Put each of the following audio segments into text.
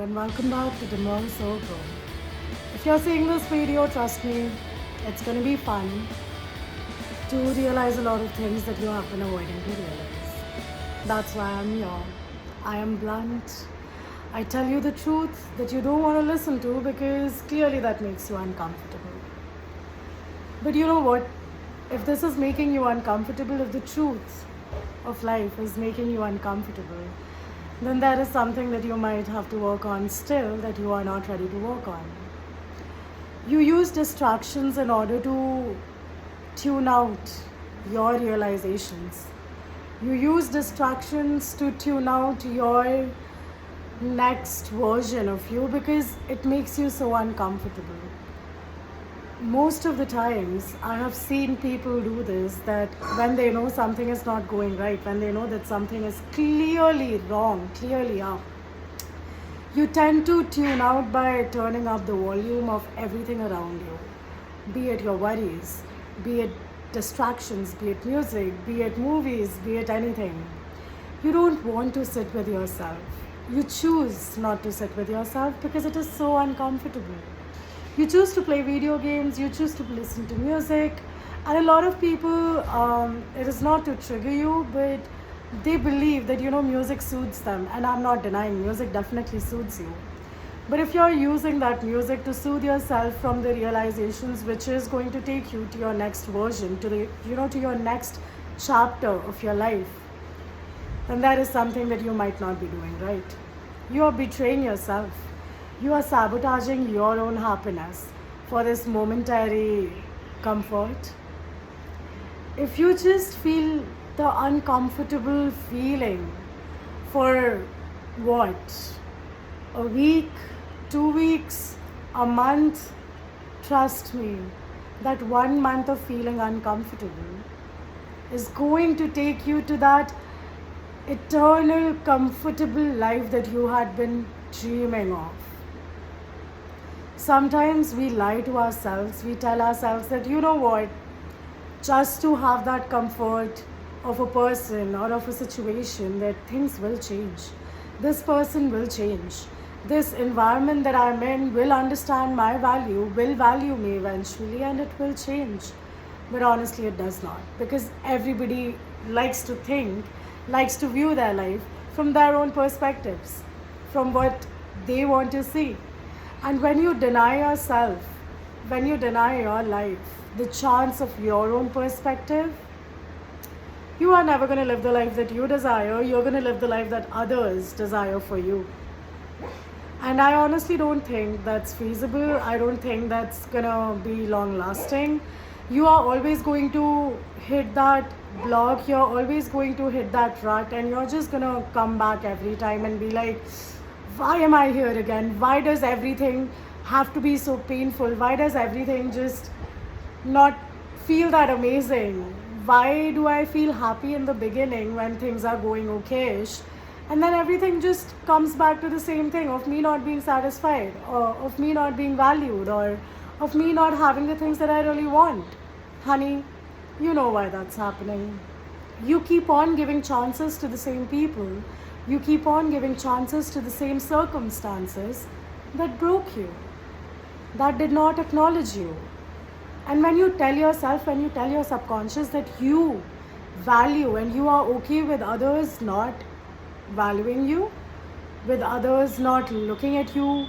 and welcome back to the Demon Circle. If you're seeing this video, trust me, it's going to be fun to realize a lot of things that you have been avoiding to realize. That's why I'm here. I am blunt. I tell you the truth that you don't want to listen to because clearly that makes you uncomfortable. But you know what? If this is making you uncomfortable, if the truth of life is making you uncomfortable, then there is something that you might have to work on still that you are not ready to work on. You use distractions in order to tune out your realizations. You use distractions to tune out your next version of you because it makes you so uncomfortable. Most of the times I have seen people do this, that when they know something is not going right, when they know that something is clearly wrong, clearly up, you tend to tune out by turning up the volume of everything around you. Be it your worries, be it distractions, be it music, be it movies, be it anything. You don't want to sit with yourself. You choose not to sit with yourself because it is so uncomfortable. You choose to play video games, you choose to listen to music, and a lot of people, it is not to trigger you, but they believe that music suits them, and I'm not denying music definitely suits you. But if you're using that music to soothe yourself from the realizations which is going to take you to your next version, to your next chapter of your life, then that is something that you might not be doing right. You are betraying yourself. You are sabotaging your own happiness for this momentary comfort. If you just feel the uncomfortable feeling for what? A week, 2 weeks, a month? Trust me, that 1 month of feeling uncomfortable is going to take you to that eternal comfortable life that you had been dreaming of. Sometimes we lie to ourselves. We tell ourselves that, just to have that comfort of a person or of a situation, that things will change. This person will change. This environment that I'm in will understand my value, will value me eventually, and it will change. But honestly, it does not. Because everybody likes to think, likes to view their life from their own perspectives, from what they want to see. And when you deny yourself, when you deny your life the chance of your own perspective, you are never going to live the life that you desire. You're going to live the life that others desire for you. And I honestly don't think that's feasible. I don't think that's going to be long lasting. You are always going to hit that block. You're always going to hit that rut, and you're just going to come back every time and be like, why am I here again? Why does everything have to be so painful? Why does everything just not feel that amazing? Why do I feel happy in the beginning when things are going okayish? And then everything just comes back to the same thing of me not being satisfied, or of me not being valued, or of me not having the things that I really want. Honey, you know why that's happening. You keep on giving chances to the same people. You keep on giving chances to the same circumstances that broke you, that did not acknowledge you. And when you tell yourself, when you tell your subconscious that you value and you are okay with others not valuing you, with others not looking at you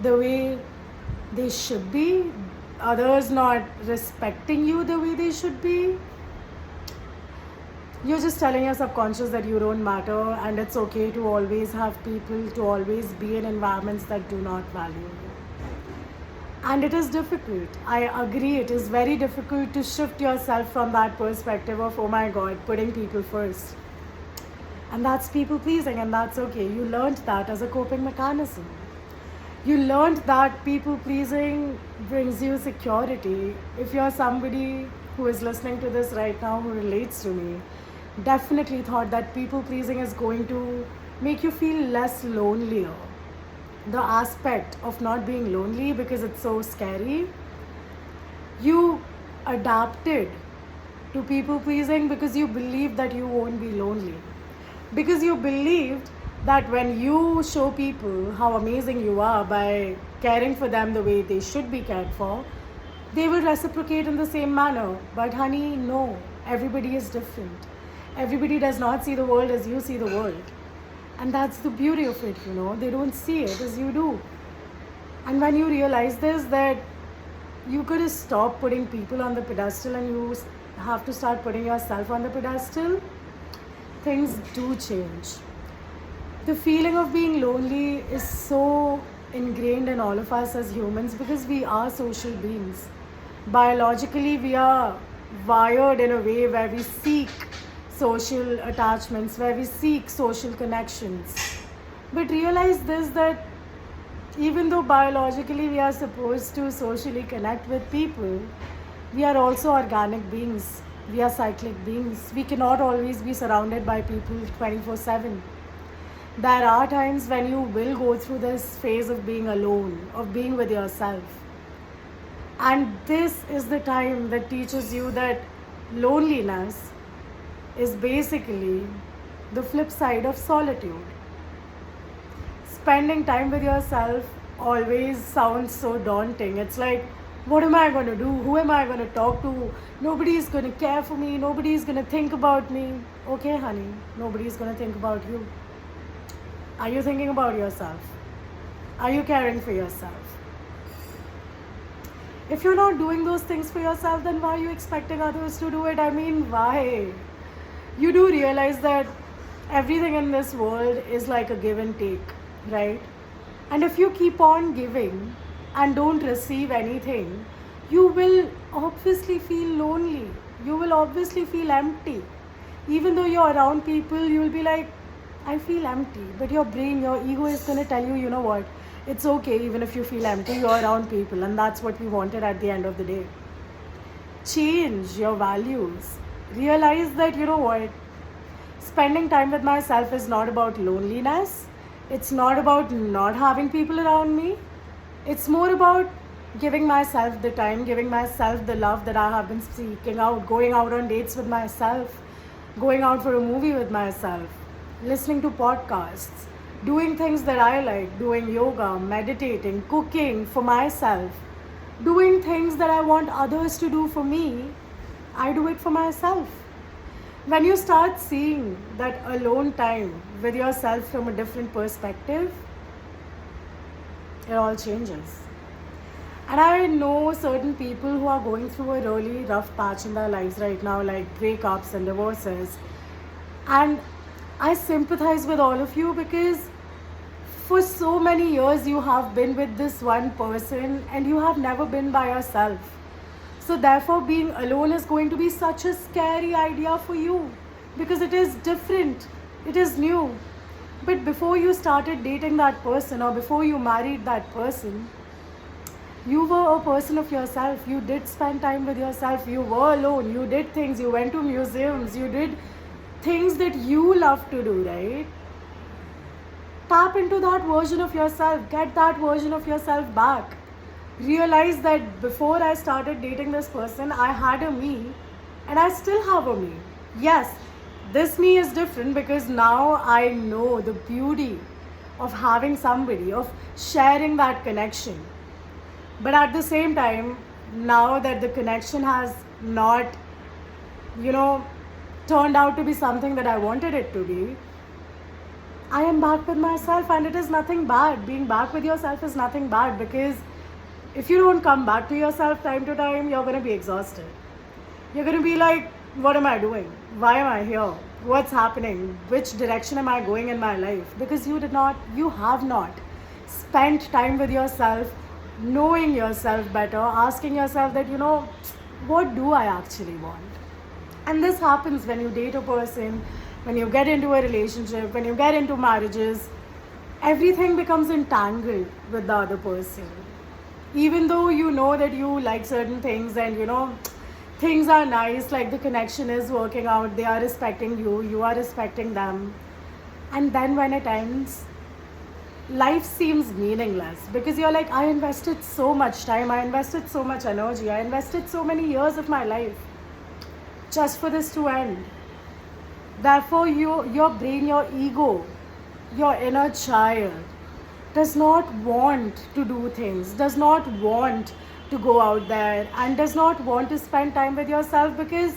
the way they should be, others not respecting you the way they should be, you're just telling your subconscious that you don't matter, and it's okay to always have people, to always be in environments that do not value you. And it is difficult. I agree, it is very difficult to shift yourself from that perspective of, oh my God, putting people first. And that's people pleasing, and that's okay. You learned that as a coping mechanism. You learned that people pleasing brings you security. If you're somebody who is listening to this right now who relates to me, definitely thought that people pleasing is going to make you feel less lonelier. The aspect of not being lonely because it's so scary, you adapted to people pleasing because you believed that you won't be lonely. Because you believed that when you show people how amazing you are by caring for them the way they should be cared for, they will reciprocate in the same manner. But honey, no, everybody is different. Everybody does not see the world as you see the world. And that's the beauty of it, They don't see it as you do. And when you realize this, that you could stop putting people on the pedestal and you have to start putting yourself on the pedestal, things do change. The feeling of being lonely is so ingrained in all of us as humans because we are social beings. Biologically, we are wired in a way where we seek social attachments, where we seek social connections. But realize this, that even though biologically we are supposed to socially connect with people, we are also organic beings. We are cyclic beings. We cannot always be surrounded by people 24/7. There are times when you will go through this phase of being alone, of being with yourself. And this is the time that teaches you that loneliness is basically the flip side of solitude. Spending time with yourself always sounds so daunting. It's like, what am I going to do? Who am I going to talk to? Nobody is going to care for me. Nobody is going to think about me. Okay, honey, nobody is going to think about you. Are you thinking about yourself? Are you caring for yourself? If you're not doing those things for yourself, then why are you expecting others to do it? I mean, why? You do realize that everything in this world is like a give and take, right? And if you keep on giving and don't receive anything, you will obviously feel lonely. You will obviously feel empty. Even though you're around people, you will be like, I feel empty. But your brain, your ego is going to tell you, you know what? It's okay even if you feel empty, you're around people. And that's what we wanted at the end of the day. Change your values. Realize that, you know what? Spending time with myself is not about loneliness. It's not about not having people around me. It's more about giving myself the time, giving myself the love that I have been seeking out, going out on dates with myself, going out for a movie with myself, listening to podcasts, doing things that I like, doing yoga, meditating, cooking for myself, doing things that I want others to do for me. I do it for myself. When you start seeing that alone time with yourself from a different perspective, it all changes. And I know certain people who are going through a really rough patch in their lives right now, like breakups and divorces. And I sympathize with all of you because for so many years you have been with this one person and you have never been by yourself. So therefore being alone is going to be such a scary idea for you because it is different, it is new. But before you started dating that person or before you married that person, you were a person of yourself. You did spend time with yourself. You were alone. You did things. You went to museums. You did things that you love to do, right? Tap into that version of yourself. Get that version of yourself back. Realize that before I started dating this person, I had a me and I still have a me. Yes, this me is different because now I know the beauty of having somebody, of sharing that connection. But at the same time, now that the connection has not, turned out to be something that I wanted it to be, I am back with myself and it is nothing bad. Being back with yourself is nothing bad because if you don't come back to yourself time to time, you're going to be exhausted. You're going to be like, what am I doing? Why am I here? What's happening? Which direction am I going in my life? Because you have not spent time with yourself, knowing yourself better, asking yourself that, what do I actually want? And this happens when you date a person, when you get into a relationship, when you get into marriages, everything becomes entangled with the other person. Even though you know that you like certain things and, things are nice, like the connection is working out, they are respecting you, you are respecting them. And then when it ends, life seems meaningless because you're like, I invested so much time, I invested so much energy, I invested so many years of my life just for this to end. Therefore, your brain, your ego your inner child does not want to do things, does not want to go out there, and does not want to spend time with yourself, because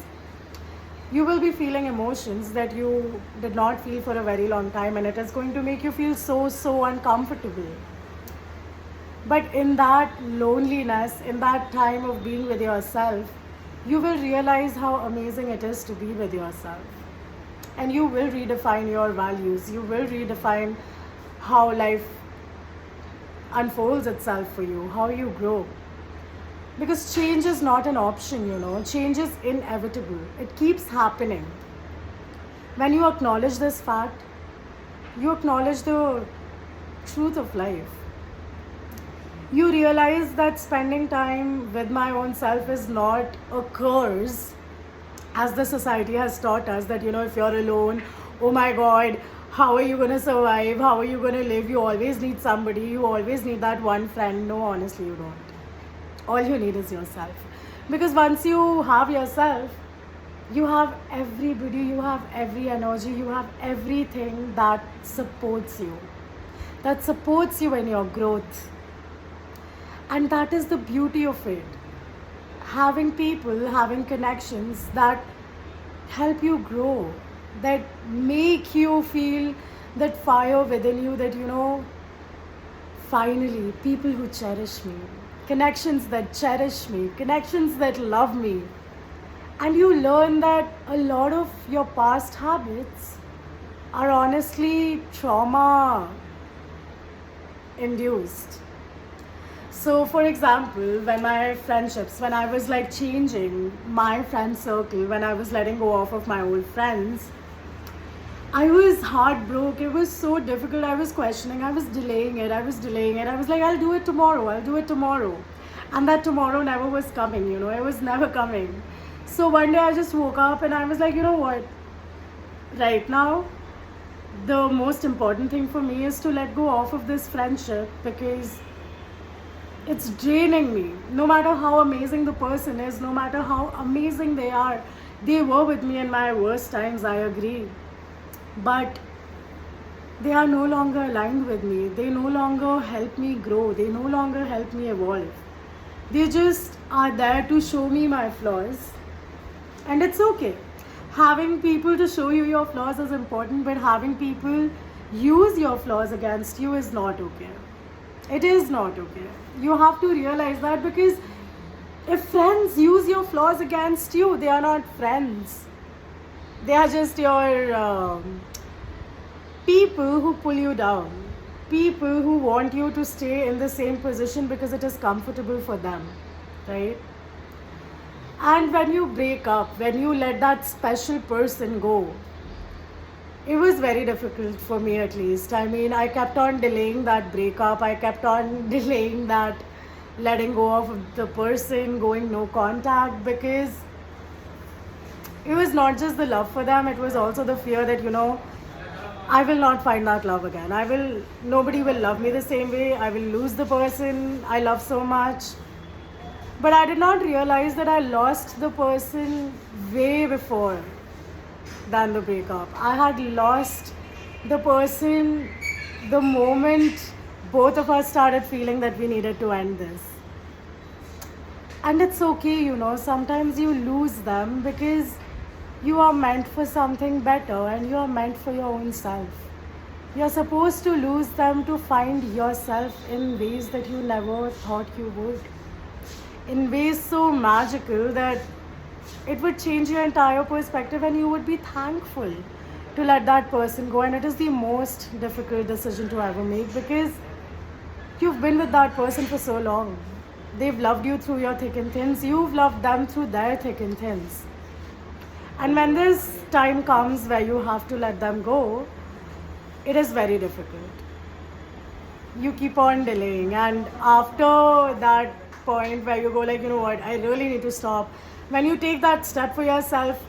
you will be feeling emotions that you did not feel for a very long time, and it is going to make you feel so uncomfortable. But in that loneliness, in that time of being with yourself, you will realize how amazing it is to be with yourself. And you will redefine your values. You will redefine how life unfolds itself for you, how you grow. Because change is not an option, change is inevitable. It keeps happening. When you acknowledge this fact, you acknowledge the truth of life. You realize that spending time with my own self is not a curse, as the society has taught us that, if you're alone, oh my God, how are you going to survive? How are you going to live? You always need somebody. You always need that one friend. No, honestly, you don't. All you need is yourself. Because once you have yourself, you have everybody, you have every energy, you have everything that supports you. That supports you in your growth. And that is the beauty of it. Having people, having connections that help you grow, that make you feel that fire within you, that, finally, people who cherish me, connections that cherish me, connections that love me. And you learn that a lot of your past habits are honestly trauma induced. So, for example, when I was like changing my friend circle, when I was letting go of my old friends, I was heartbroken. It was so difficult. I was questioning. I was delaying it. I was like, I'll do it tomorrow. And that tomorrow never was coming, It was never coming. So one day I just woke up and I was like, you know what? Right now, the most important thing for me is to let go of this friendship, because it's draining me. No matter how amazing the person is, no matter how amazing they are, they were with me in my worst times, I agree. But they are no longer aligned with me. They no longer help me grow. They no longer help me evolve. They just are there to show me my flaws. And it's okay. Having people to show you your flaws is important, but having people use your flaws against you is not okay. It is not okay. You have to realize that, because if friends use your flaws against you, they are not friends. They are just your people who pull you down. People who want you to stay in the same position because it is comfortable for them, right? And when you break up, when you let that special person go, it was very difficult for me, at least. I mean, I kept on delaying that breakup. I kept on delaying that letting go of the person, going no contact, because it was not just the love for them, it was also the fear that, I will not find that love again. Nobody will love me the same way. I will lose the person I love so much. But I did not realize that I lost the person way before than the breakup. I had lost the person the moment both of us started feeling that we needed to end this. And it's okay, sometimes you lose them because you are meant for something better and you are meant for your own self. You're supposed to lose them to find yourself in ways that you never thought you would. In ways so magical that it would change your entire perspective and you would be thankful to let that person go. And it is the most difficult decision to ever make, because you've been with that person for so long. They've loved you through your thick and thins. You've loved them through their thick and thins. And when this time comes where you have to let them go, it is very difficult. You keep on delaying, and after that point where you go like, I really need to stop. When you take that step for yourself,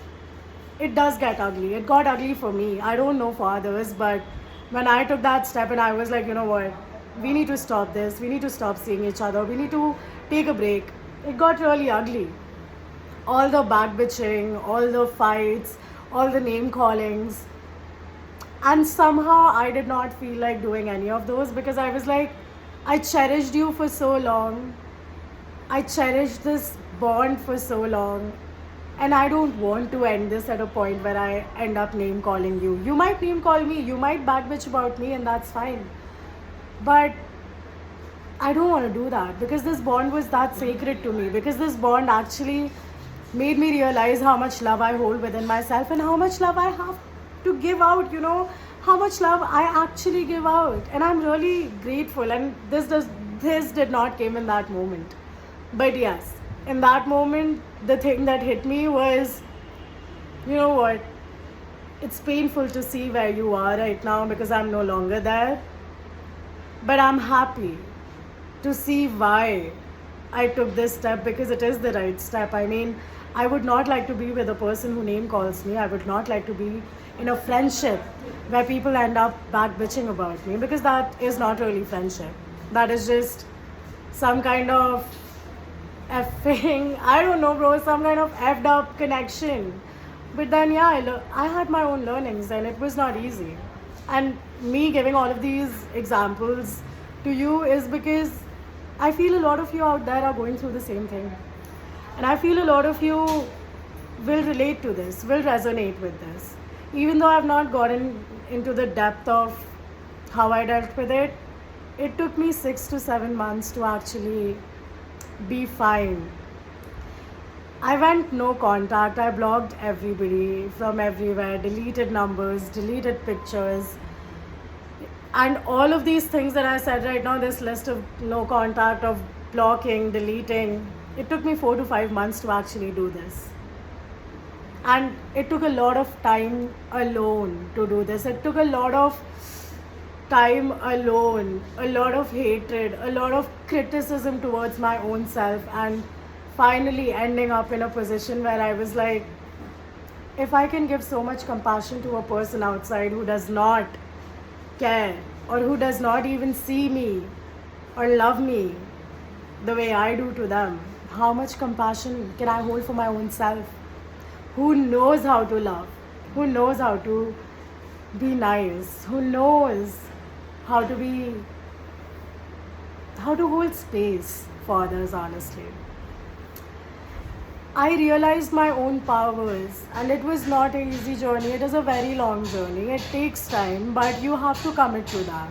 it does get ugly. It got ugly for me. I don't know for others, but when I took that step and I was like, we need to stop this. We need to stop seeing each other. We need to take a break. It got really ugly. All the back bitching, all the fights, all the name callings. And somehow I did not feel like doing any of those because I was like, I cherished you for so long. I cherished this bond for so long. And I don't want to end this at a point where I end up name calling you. You might name call me, you might back bitch about me, and that's fine. But I don't want to do that because this bond was that sacred to me. Because this bond actually made me realize how much love I hold within myself and how much love I have to give out, how much love I actually give out. And I'm really grateful. And this did not came in that moment. But yes, in that moment, the thing that hit me was, you know what? It's painful to see where you are right now because I'm no longer there. But I'm happy to see why I took this step because it is the right step. I mean, I would not like to be with a person who name calls me. I would not like to be in a friendship where people end up back bitching about me because that is not really friendship. That is just some kind of effing, I don't know, bro, some kind of effed up connection. But then, yeah, I had my own learnings and it was not easy. And me giving all of these examples to you is because I feel a lot of you out there are going through the same thing. And I feel a lot of you will relate to this, will resonate with this. Even though I've not gotten into the depth of how I dealt with it, it took me 6 to 7 months to actually be fine. I went no contact. I blocked everybody from everywhere, deleted numbers, deleted pictures. And all of these things that I said right now, this list of no contact, of blocking, deleting, it took me 4 to 5 months to actually do this. And it took a lot of time alone to do this. It took a lot of time alone, a lot of hatred, a lot of criticism towards my own self, and finally ending up in a position where I was like, if I can give so much compassion to a person outside who does not care or who does not even see me or love me the way I do to them, how much compassion can I hold for my own self? Who knows how to love? Who knows how to be nice? Who knows how to hold space for others, honestly? I realized my own powers, and it was not an easy journey. It is a very long journey. It takes time, but you have to commit to that.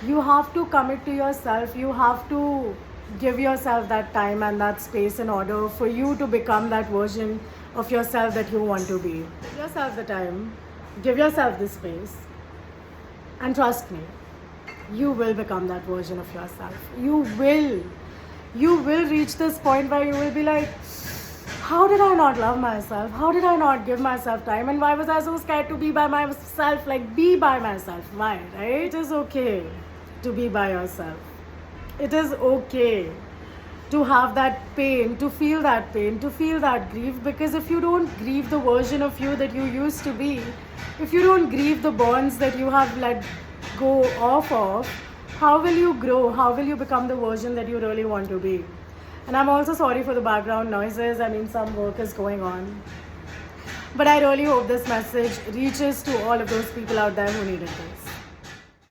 You have to commit to yourself. You have to give yourself that time and that space in order for you to become that version of yourself that you want to be. Give yourself the time, give yourself the space, and trust me, you will become that version of yourself. You will reach this point where you will be like, how did I not love myself? How did I not give myself time? And why was I so scared to be by myself? Like, be by myself. Why, right? It is okay to be by yourself. It is okay to have that pain, to feel that pain, to feel that grief. Because if you don't grieve the version of you that you used to be, if you don't grieve the bonds that you have let go of, how will you grow? How will you become the version that you really want to be? And I'm also sorry for the background noises. I mean, some work is going on. But I really hope this message reaches to all of those people out there who needed this.